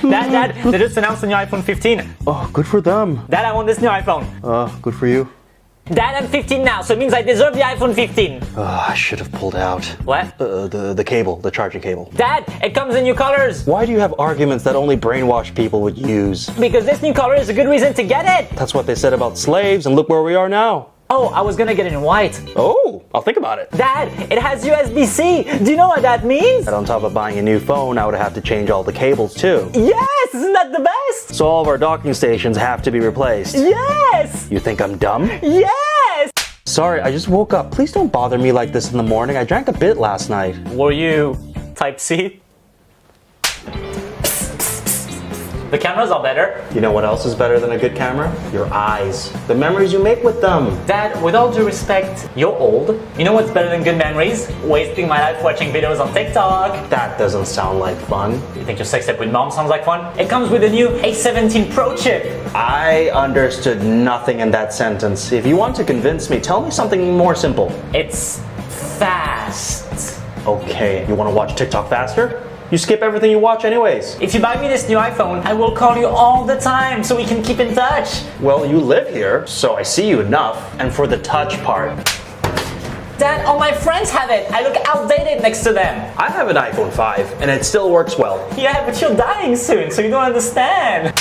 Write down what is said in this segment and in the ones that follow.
Dad, they just announced the new iPhone 15. Oh, good for them. Dad, I want this new iPhone. Good for you. Dad, I'm 15 now, so it means I deserve the iPhone 15. I should have pulled out. What? The cable, the charging cable. Dad, it comes in new colors. Why do you have arguments that only brainwashed people would use? Because this new color is a good reason to get it. That's what they said about slaves, and look where we are now. Oh, I was gonna get it in white. Oh, I'll think about it. Dad, it has USB-C. Do you know what that means? And on top of buying a new phone, I would have to change all the cables too. Yes, isn't that the best? So all of our docking stations have to be replaced. Yes! You think I'm dumb? Yes! Sorry, I just woke up. Please don't bother me like this in the morning. I drank a bit last night. Were you type C? The cameras are better. You know what else is better than a good camera? Your eyes. The memories you make with them. Dad, with all due respect, you're old. You know what's better than good memories? Wasting my life watching videos on TikTok. That doesn't sound like fun. You think your sex tape with mom sounds like fun? It comes with the new A17 Pro chip. I understood nothing in that sentence. If you want to convince me, tell me something more simple. It's fast. Okay, you want to watch TikTok faster? You skip everything you watch anyways. If you buy me this new iPhone, I will call you all the time so we can keep in touch. Well, you live here, so I see you enough. And for the touch part. Dad, all my friends have it. I look outdated next to them. I have an iPhone 5, and it still works well. Yeah, but you're dying soon, so you don't understand.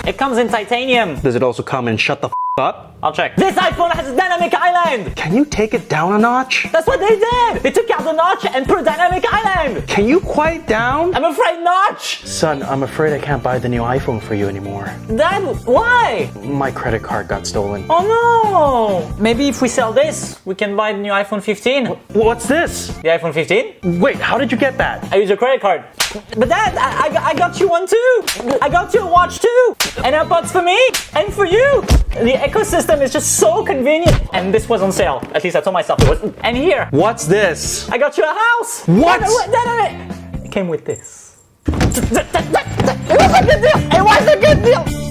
It comes in titanium. Does it also come in shut the up? I'll check. This iPhone has a dynamic island. Can you take it down a notch? That's what they did. They took out the notch and put a dynamic island. Can you quiet down? I'm afraid notch. Son, I'm afraid I can't buy the new iPhone for you anymore. Dad, why? My credit card got stolen. Oh no. Maybe if we sell this, we can buy the new iPhone 15. What's this? The iPhone 15? Wait, how did you get that? I use your credit card. But Dad, I got you one too. I got you a watch too. And AirPods for me and for you. The ecosystem is just so convenient. And this was on sale. At least I told myself it was. And here. What's this? I got you a house. What? Dad, it came with this. It was a good deal. It was a good deal.